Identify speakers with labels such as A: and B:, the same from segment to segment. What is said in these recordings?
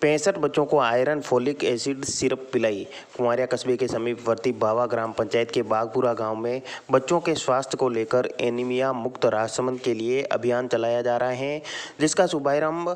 A: 65 बच्चों को iron folic acid syrup पिलाई। कुंवारिया कस्बे के समीपवर्ती बावा ग्राम पंचायत के बागपुरा गांव में बच्चों के स्वास्थ्य को लेकर एनीमिया मुक्त राशन के लिए अभियान चलाया जा रहा है, जिसका शुभारंभ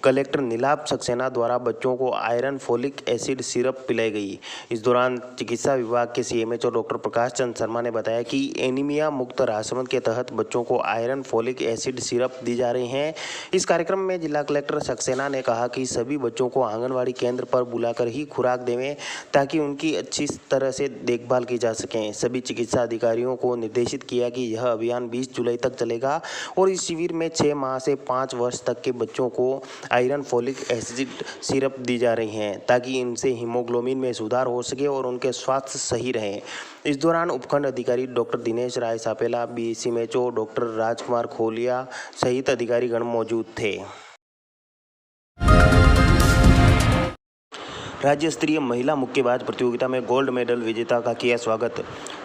A: कलेक्टर नीलाभ सक्सेना द्वारा बच्चों को आयरन फोलिक एसिड सिरप पिलाई गई। इस दौरान चिकित्सा विभाग के सीएमएचओ डॉक्टर प्रकाश चंद शर्मा ने बताया कि एनीमिया मुक्त राशन के तहत बच्चों को आयरन फोलिक एसिड सिरप दी जा रही है। इस कार्यक्रम में जिला कलेक्टर सक्सेना ने कहा कि सभी बच्चों को आंगनवाड़ी केंद्र पर बुलाकर ही खुराक देवें ताकि उनकी अच्छी तरह से देखभाल की जा सके। सभी चिकित्सा अधिकारियों को निर्देशित किया कि यह अभियान 20 जुलाई तक चलेगा और इस शिविर में 6 माह से 5 वर्ष तक के बच्चों को आयरन फोलिक एसिड सिरप दी जा रही है ताकि इनसे हीमोग्लोबिन में सुधार हो सके और उनके स्वास्थ्य सही रहे। इस दौरान उपखंड अधिकारी doctor Dinesh Rai सापेला, BCMHO doctor राजकुमार खोलिया सहित अधिकारीगण मौजूद थे। राज्य स्तरीय महिला मुक्केबाज प्रतियोगिता में गोल्ड मेडल विजेता का किया स्वागत।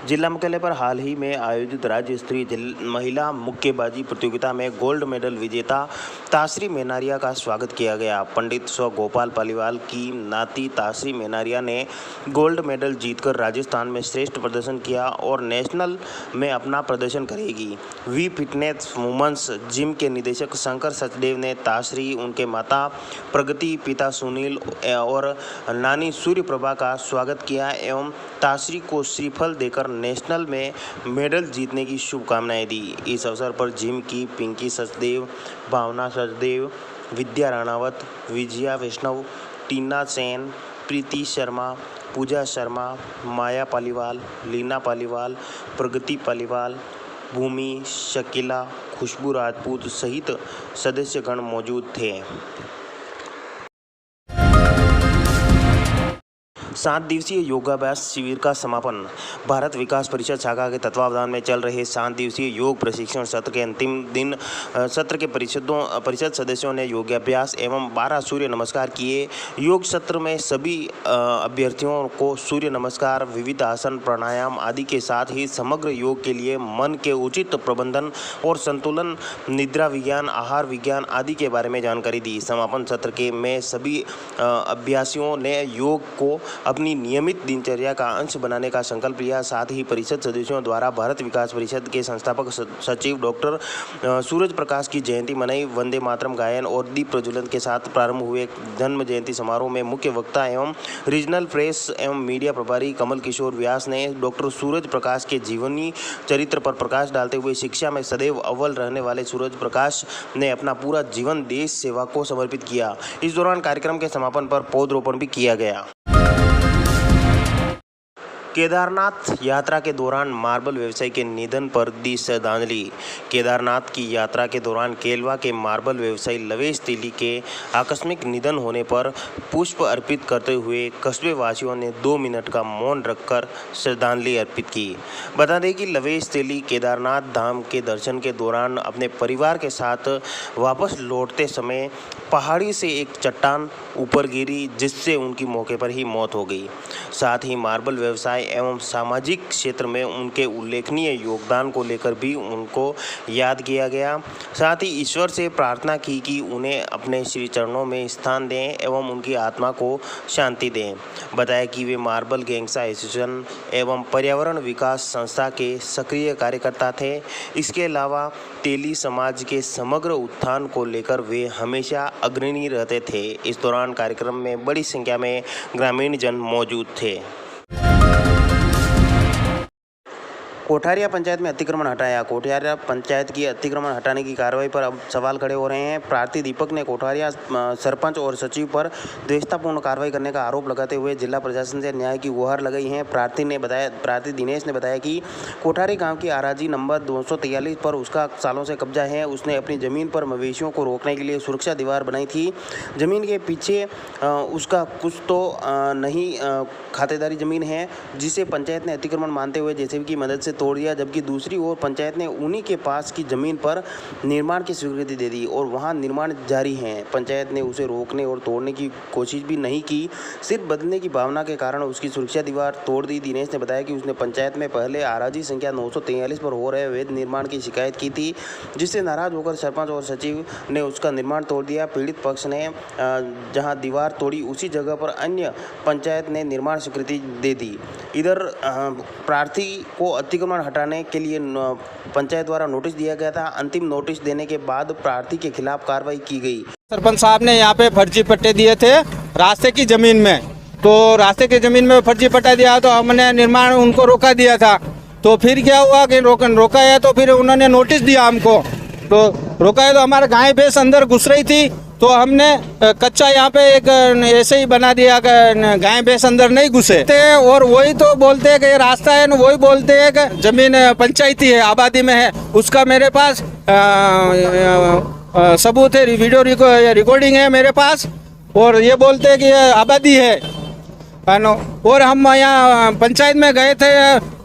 A: जिला मुख्यालय पर हाल ही में आयोजित राज्य स्तरीय महिला मुक्केबाजी प्रतियोगिता में गोल्ड मेडल विजेता तासरी मेनारिया का स्वागत किया गया। पंडित स्व गोपाल पालीवाल की नाती तासरी मेनारिया ने गोल्ड मेडल जीतकर राजस्थान में श्रेष्ठ प्रदर्शन किया और नेशनल में अपना प्रदर्शन करेगी। वी फिटनेस वुमेन्स जिम के निदेशक शंकर सचदेव ने तासरी, उनके माता प्रगति, पिता सुनील और नानी सूर्य प्रभा का स्वागत किया एवं तासरी को श्रीफल देकर नेशनल में मेडल जीतने की शुभकामनाएं दी। इस अवसर पर जिम की पिंकी सचदेव, भावना सचदेव, विद्या राणावत, विजया वैष्णव, टीना सेन, प्रीति शर्मा, पूजा शर्मा, माया पालीवाल, लीना पालीवाल, प्रगति पालीवाल, भूमि, शकीला, खुशबू राजपूत सहित सदस्यगण मौजूद थे। 7 दिवसीय योगाभ्यास शिविर का समापन। भारत विकास परिषद शाखा के तत्वावधान में चल रहे 7 दिवसीय योग प्रशिक्षण सत्र के अंतिम दिन सत्र के परिषद सदस्यों ने योगाभ्यास एवं 12 सूर्य नमस्कार किए। योग सत्र में सभी अभ्यर्थियों को सूर्य नमस्कार, विविध आसन, प्राणायाम आदि के साथ ही समग्र योग के लिए मन के उचित प्रबंधन और संतुलन, निद्रा विज्ञान, आहार विज्ञान आदि के बारे में जानकारी दी। समापन सत्र में सभी अभ्यासियों ने योग को अपनी नियमित दिनचर्या का अंश बनाने का संकल्प लिया। साथ ही परिषद सदस्यों द्वारा भारत विकास परिषद के संस्थापक सचिव डॉक्टर सूरज प्रकाश की जयंती मनाई। वंदे मातरम गायन और दीप प्रज्वलन के साथ प्रारंभ हुए जन्म जयंती समारोह में मुख्य वक्ता एवं रीजनल प्रेस एवं मीडिया प्रभारी कमल किशोर व्यास ने डॉक्टर सूरज प्रकाश के जीवनी चरित्र पर प्रकाश डालते हुए शिक्षा में सदैव अव्वल रहने वाले सूरज प्रकाश ने अपना पूरा जीवन देश सेवा को समर्पित किया। इस दौरान कार्यक्रम के समापन पर पौधरोपण भी किया गया। केदारनाथ यात्रा के दौरान मार्बल व्यवसायी के निधन पर दी श्रद्धांजलि। केदारनाथ की यात्रा के दौरान केलवा के मार्बल व्यवसायी लवेश तेली के आकस्मिक निधन होने पर पुष्प अर्पित करते हुए कस्बे वासियों ने 2 मिनट का मौन रखकर श्रद्धांजलि अर्पित की। बता दें कि लवेश तेली केदारनाथ धाम के दर्शन के दौरान अपने परिवार के साथ वापस लौटते समय पहाड़ी से एक चट्टान ऊपर गिरी, जिससे उनकी मौके पर ही मौत हो गई। साथ ही मार्बल व्यवसाय एवं सामाजिक क्षेत्र में उनके उल्लेखनीय योगदान को लेकर भी उनको याद किया गया। साथ ही ईश्वर से प्रार्थना की कि उन्हें अपने श्री चरणों में स्थान दें एवं उनकी आत्मा को शांति दें। बताया कि वे मार्बल गैंग्सा एसोसिएशन एवं पर्यावरण विकास संस्था के सक्रिय कार्यकर्ता थे। इसके अलावा तेली समाज के समग्र उत्थान को लेकर वे हमेशा अग्रणी रहते थे। इस दौरान कार्यक्रम में बड़ी संख्या में ग्रामीण जन मौजूद थे। कोठारिया पंचायत में अतिक्रमण हटाया। कोठारिया पंचायत की अतिक्रमण हटाने की कार्रवाई पर अब सवाल खड़े हो रहे हैं। प्रार्थी दीपक ने कोठारिया सरपंच और सचिव पर द्वेषतापूर्ण कार्रवाई करने का आरोप लगाते हुए जिला प्रशासन से न्याय की गुहार लगाई है। प्रार्थी दिनेश ने बताया कि कोठारी गांव की आराजी नंबर 243 पर उसका सालों से कब्जा है। उसने अपनी ज़मीन पर मवेशियों को रोकने के लिए सुरक्षा दीवार बनाई थी। ज़मीन के पीछे उसका कुछ तो नहीं खातेदारी ज़मीन है, जिसे पंचायत ने अतिक्रमण मानते हुए जेसीबी की मदद से तोड़ दिया, जबकि दूसरी ओर पंचायत ने उन्हीं के पास की ज़मीन पर निर्माण की स्वीकृति दे दी और वहां निर्माण जारी है। पंचायत ने उसे रोकने और तोड़ने की कोशिश भी नहीं की, सिर्फ बदलने की भावना के कारण उसकी सुरक्षा दीवार तोड़ दी। दिनेश ने बताया कि उसने पंचायत में पहले आराजी संख्या 943 पर हो रहे अवैध निर्माण की शिकायत की थी, जिससे नाराज होकर सरपंच और सचिव ने उसका निर्माण तोड़ दिया। पीड़ित पक्ष ने जहां दीवार तोड़ी उसी जगह पर अन्य पंचायत ने निर्माण स्वीकृति दे दी। इधर प्रार्थी को अतिक्रमण हटाने के लिए पंचायत द्वारा नोटिस दिया गया था। अंतिम नोटिस देने के बाद प्रार्थी के खिलाफ कार्रवाई की गई।
B: सरपंच साहब ने यहाँ पे फर्जी पट्टे दिए थे रास्ते की जमीन में, तो रास्ते की जमीन में फर्जी पट्टा दिया तो हमने निर्माण उनको रोका दिया था। तो फिर क्या हुआ कि रोका है तो फिर उन्होंने नोटिस दिया हमको, तो रोका है तो हमारे गाय भैंस अंदर घुस रही थी, तो हमने कच्चा यहाँ पे एक ऐसे ही बना दिया कि गाय भैंस अंदर नहीं घुसे थे। और वही तो बोलते हैं कि ये रास्ता है, वही बोलते हैं कि जमीन पंचायती है, आबादी में है। उसका मेरे पास सबूत है, वीडियो रिकॉर्डिंग है मेरे पास, और ये बोलते हैं कि ये आबादी है। और हम यहाँ पंचायत में गए थे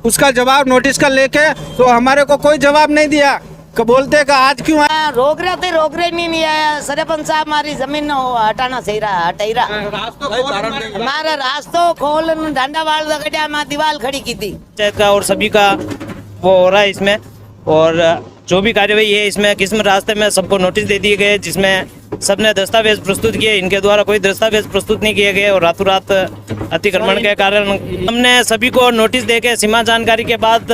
B: उसका जवाब नोटिस का लेके, तो हमारे को कोई जवाब नहीं दिया। बोलते कि आज क्यों आया?
C: रोक रहे नहीं आया। सरपंच साहब हमारी जमीन हटाना सही रहा, हटाई रहा। हमारा रास्तों खोल डंडा वाल गड्ढा में दीवार खड़ी की थी।
D: पंचायत का और सभी का वो हो रहा है इसमें, और जो भी कार्यवाही है इसमें किस्म रास्ते में सबको नोटिस दे दिए गए, जिसमें सबने दस्तावेज प्रस्तुत किए। इनके द्वारा कोई दस्तावेज प्रस्तुत नहीं किए गए और रातों रात अतिक्रमण के कारण हमने सभी को नोटिस देके सीमा जानकारी के बाद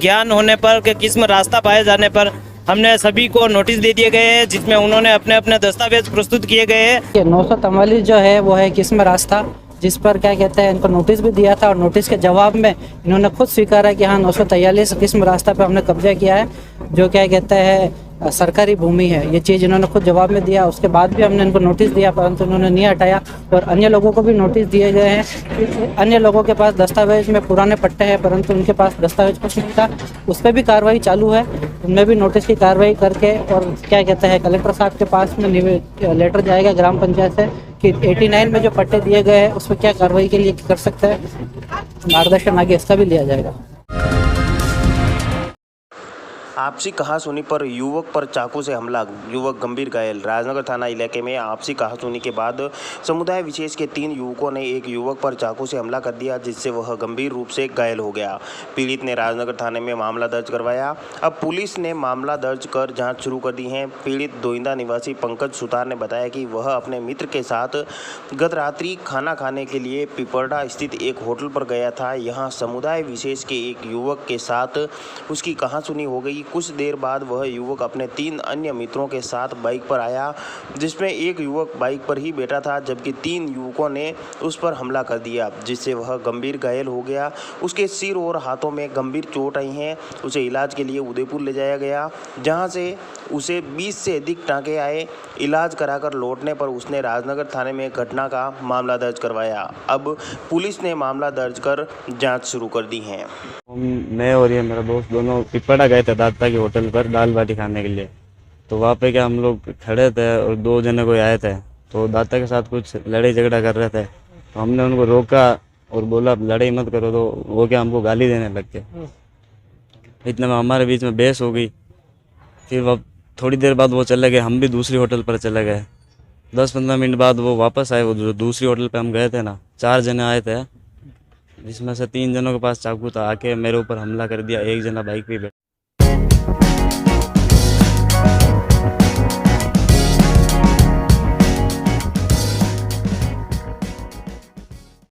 D: ज्ञान होने पर कि किस्म रास्ता पाए जाने पर हमने सभी को नोटिस दे दिए गए हैं, जिसमें उन्होंने अपने अपने दस्तावेज प्रस्तुत किए गए हैं।
E: 943 जो है वो है किस्म रास्ता, जिस पर क्या कहते हैं इनको नोटिस भी दिया था, और नोटिस के जवाब में इन्होंने खुद स्वीकारा कि हाँ 943 किस्म रास्ता पे हमने कब्जा किया है, जो क्या कहते हैं सरकारी भूमि है। ये चीज़ इन्होंने खुद जवाब में दिया। उसके बाद भी हमने इनको नोटिस दिया, परंतु उन्होंने नहीं हटाया। और अन्य लोगों को भी नोटिस दिए गए हैं। अन्य लोगों के पास दस्तावेज में पुराने पट्टे हैं, परंतु उनके पास दस्तावेज कुछ नहीं था। उस पर भी कार्रवाई चालू है, उनमें भी नोटिस की कार्रवाई करके, और क्या कहते हैं कलेक्टर साहब के पास में लेटर जाएगा ग्राम पंचायत से कि 89 में जो पट्टे दिए गए हैं उस पर क्या कार्रवाई के लिए कर सकते हैं, मार्गदर्शन आगे इसका भी लिया जाएगा।
A: आपसी कहासुनी पर युवक पर चाकू से हमला, युवक गंभीर घायल। राजनगर थाना इलाके में आपसी कहासुनी के बाद समुदाय विशेष के 3 युवकों ने एक युवक पर चाकू से हमला कर दिया, जिससे वह गंभीर रूप से घायल हो गया। पीड़ित ने राजनगर थाने में मामला दर्ज करवाया। अब पुलिस ने मामला दर्ज कर जांच शुरू कर दी है। पीड़ित दोइंदा निवासी पंकज सुतार ने बताया कि वह अपने मित्र के साथ गत रात्रि खाना खाने के लिए पिपरडा स्थित एक होटल पर गया था। यहाँ समुदाय विशेष के एक युवक के साथ उसकी कहासुनी हो गई। कुछ देर बाद वह युवक अपने 3 अन्य मित्रों के साथ बाइक पर आया, जिसमें एक युवक बाइक पर ही बैठा था, जबकि 3 युवकों ने उस पर हमला कर दिया, जिससे वह गंभीर घायल हो गया। उसके सिर और हाथों में गंभीर चोट आई हैं। उसे इलाज के लिए उदयपुर ले जाया गया, जहां से उसे 20 से अधिक टाँके आए। इलाज कराकर लौटने पर उसने राजनगर थाने में घटना का मामला दर्ज करवाया। अब पुलिस ने मामला दर्ज कर जाँच शुरू कर दी है।
F: मैं और ये मेरा दोस्त दोनों पिपड़ा गए थे दाता के होटल पर दाल बाटी खाने के लिए। तो वहाँ पे क्या हम लोग खड़े थे और 2 जने कोई आए थे, तो दाता के साथ कुछ लड़ाई झगड़ा कर रहे थे। तो हमने उनको रोका और बोला लड़ाई मत करो, तो वो क्या हमको गाली देने लग गए। इतने में हमारे बीच में बहस हो गई। फिर वो थोड़ी देर बाद वो चले गए, हम भी दूसरी होटल पर चले गए। 10-15 मिनट बाद वो वापस आए। वो जो दूसरी होटल पे हम गए थे ना, 4 जने आए थे, जिसमें से 3 जनों के पास चाकू था। आके मेरे ऊपर हमला कर दिया। एक जना बाइक पे